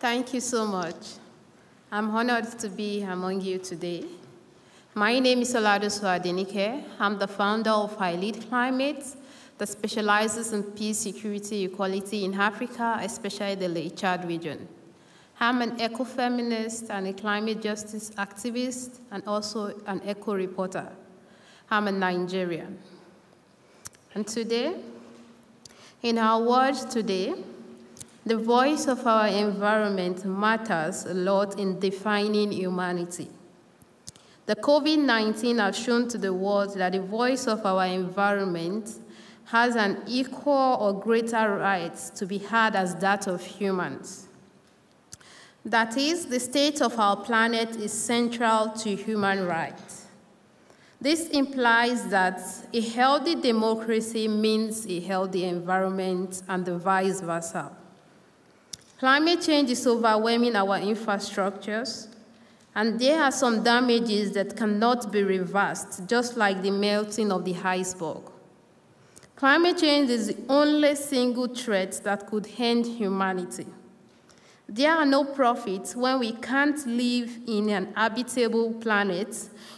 Thank you so much. I'm honored to be among you today. My name is Oladosu Adenike. I'm the founder of I Lead Climate that specializes in peace, security, equality in Africa, especially the Lake Chad region. I'm an eco-feminist and a climate justice activist and also an eco-reporter. I'm a Nigerian. And today, in our world today, the voice of our environment matters a lot in defining humanity. The COVID-19 has shown to the world that the voice of our environment has an equal or greater right to be heard as that of humans. That is, the state of our planet is central to human rights. This implies that a healthy democracy means a healthy environment and the vice versa. Climate change is overwhelming our infrastructures, and there are some damages that cannot be reversed, just like the melting of the iceberg. Climate change is the only single threat that could end humanity. There are no profits when we can't live in an habitable planet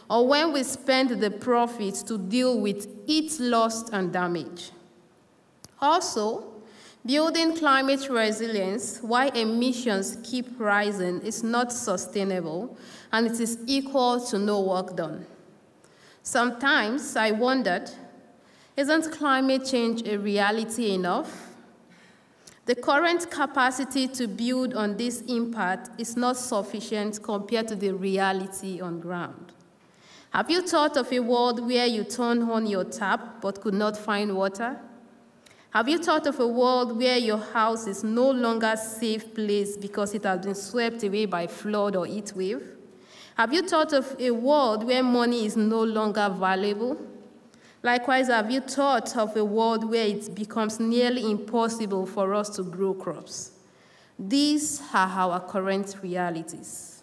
or when we spend the profits to deal with its loss and damage. Also, building climate resilience while emissions keep rising is not sustainable, and it is equal to no work done. Sometimes I wondered, isn't climate change a reality enough? The current capacity to build on this impact is not sufficient compared to the reality on ground. Have you thought of a world where you turn on your tap but could not find water? Have you thought of a world where your house is no longer a safe place because it has been swept away by flood or heat wave? Have you thought of a world where money is no longer valuable? Likewise, have you thought of a world where it becomes nearly impossible for us to grow crops? These are our current realities.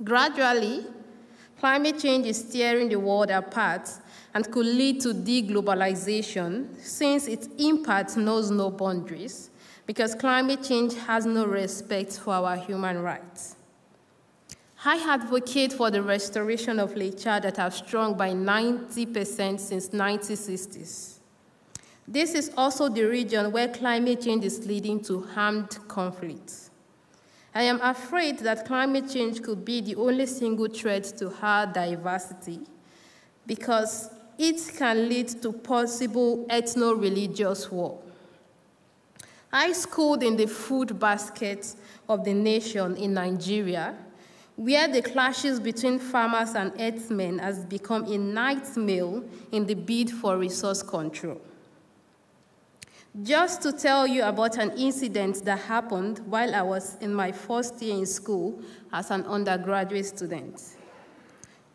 Gradually, climate change is tearing the world apart and could lead to deglobalization, since its impact knows no boundaries, because climate change has no respect for our human rights. I advocate for the restoration of Lake Chad that have shrunk by 90% since 1960s. This is also the region where climate change is leading to armed conflicts. I am afraid that climate change could be the only single threat to our diversity, because it can lead to possible ethno-religious war. I schooled in the food basket of the nation in Nigeria, where the clashes between farmers and herdsmen has become a nightmare in the bid for resource control. Just to tell you about an incident that happened while I was in my first year in school as an undergraduate student.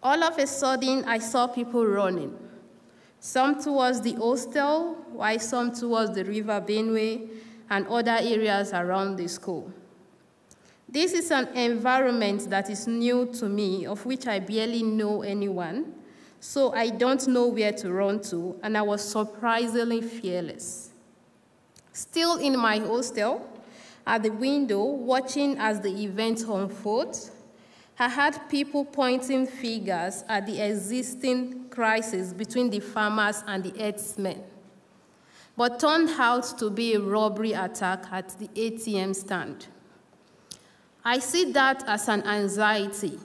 All of a sudden, I saw people running, some towards the hostel, while some towards the River Benue and other areas around the school. This is an environment that is new to me, of which I barely know anyone, so I don't know where to run to, and I was surprisingly fearless. Still in my hostel, at the window, watching as the event unfolds, I had people pointing fingers at the existing crisis between the farmers and the herdsmen, but turned out to be a robbery attack at the ATM stand. I see that as an anxiety,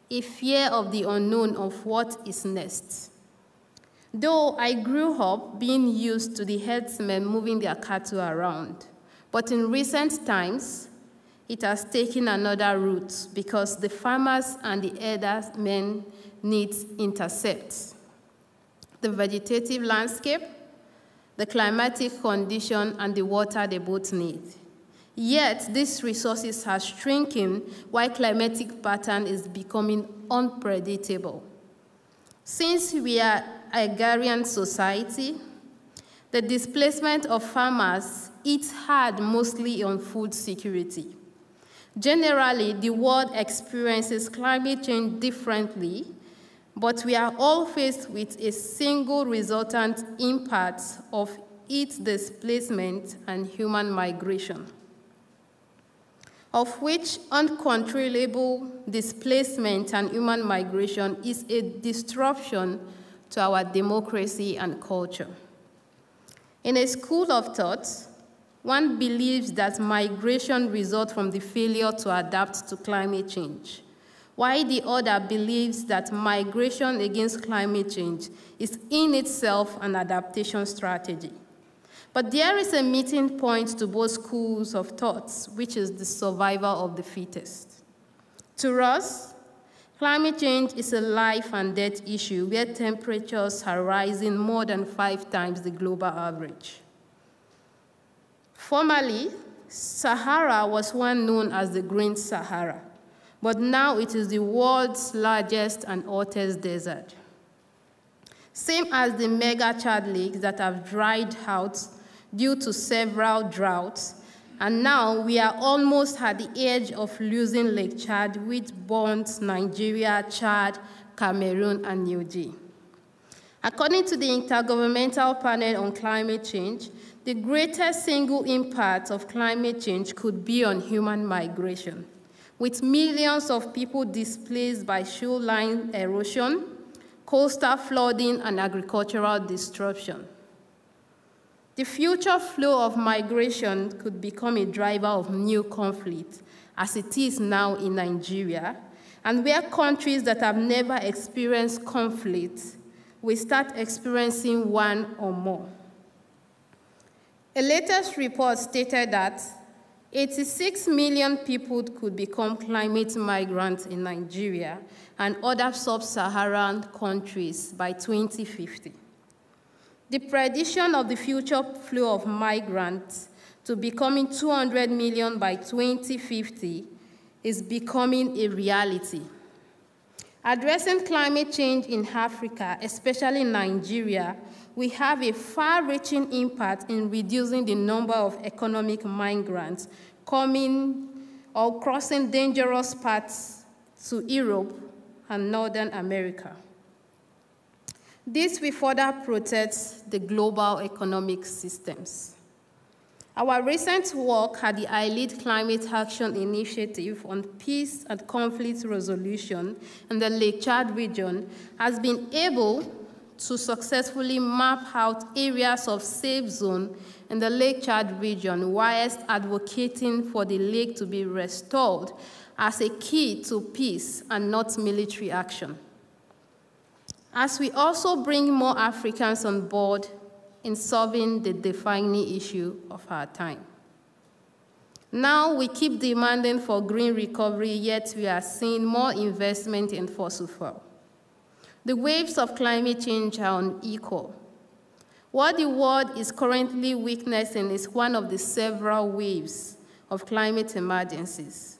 a fear of the unknown of what is next. Though I grew up being used to the herdsmen moving their cattle around, but in recent times, it has taken another route because the farmers and the herdsmen need intercepts. The vegetative landscape, the climatic condition, and the water they both need. Yet, these resources are shrinking while climatic pattern is becoming unpredictable. Since we are an agrarian society, the displacement of farmers eats hard mostly on food security. Generally, the world experiences climate change differently, but we are all faced with a single resultant impact of its displacement and human migration. of which uncontrollable displacement and human migration is a disruption to our democracy and culture. In a school of thought, one believes that migration results from the failure to adapt to climate change, while the other believes that migration against climate change is in itself an adaptation strategy. But there is a meeting point to both schools of thoughts, which is the survival of the fittest. To us, climate change is a life and death issue where temperatures are rising more than 5 times the global average. Formerly, Sahara was once known as the Green Sahara, but now it is the world's largest and hottest desert. Same as the mega Chad lakes that have dried out due to several droughts, and now we are almost at the edge of losing Lake Chad, which bonds Nigeria, Chad, Cameroon, and Niger. According to the Intergovernmental Panel on Climate Change, the greatest single impact of climate change could be on human migration, with millions of people displaced by shoreline erosion, coastal flooding, and agricultural disruption. The future flow of migration could become a driver of new conflict, as it is now in Nigeria, and where countries that have never experienced conflict will start experiencing one or more. A latest report stated that 86 million people could become climate migrants in Nigeria and other sub-Saharan countries by 2050. The prediction of the future flow of migrants to becoming 200 million by 2050 is becoming a reality. Addressing climate change in Africa, especially in Nigeria, we have a far-reaching impact in reducing the number of economic migrants coming or crossing dangerous paths to Europe and Northern America. This will further protect the global economic systems. Our recent work at the ILEAD Climate Action Initiative on Peace and Conflict Resolution in the Lake Chad region has been able to successfully map out areas of safe zone in the Lake Chad region whilst advocating for the lake to be restored as a key to peace and not military action. As we also bring more Africans on board in solving the defining issue of our time. Now we keep demanding for green recovery, yet we are seeing more investment in fossil fuel. The waves of climate change are unequal. What the world is currently witnessing is one of the several waves of climate emergencies.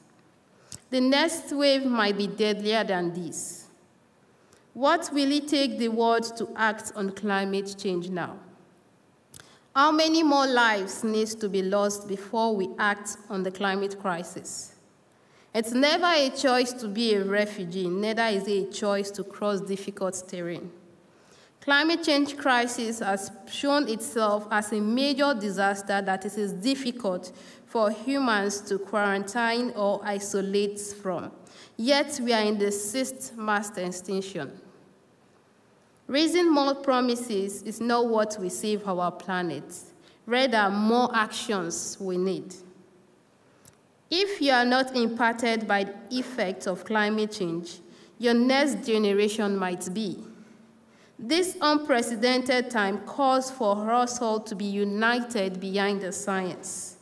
The next wave might be deadlier than this. What will it take the world to act on climate change now? How many more lives need to be lost before we act on the climate crisis? It's never a choice to be a refugee, neither is it a choice to cross difficult terrain. Climate change crisis has shown itself as a major disaster that it is difficult for humans to quarantine or isolate from. Yet we are in the 6th mass extinction. Raising more promises is not what will save our planet. Rather, more actions we need. If you are not impacted by the effects of climate change, your next generation might be. This unprecedented time calls for us all to be united behind the science.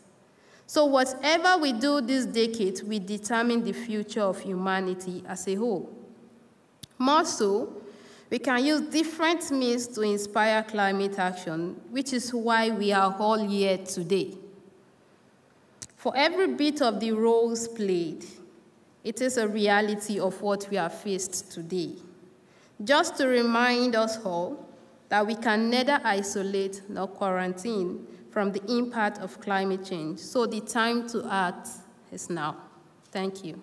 So whatever we do this decade will determine the future of humanity as a whole. More so, we can use different means to inspire climate action, which is why we are all here today. For every bit of the roles played, it is a reality of what we are faced today. Just to remind us all that we can neither isolate nor quarantine from the impact of climate change. So the time to act is now. Thank you.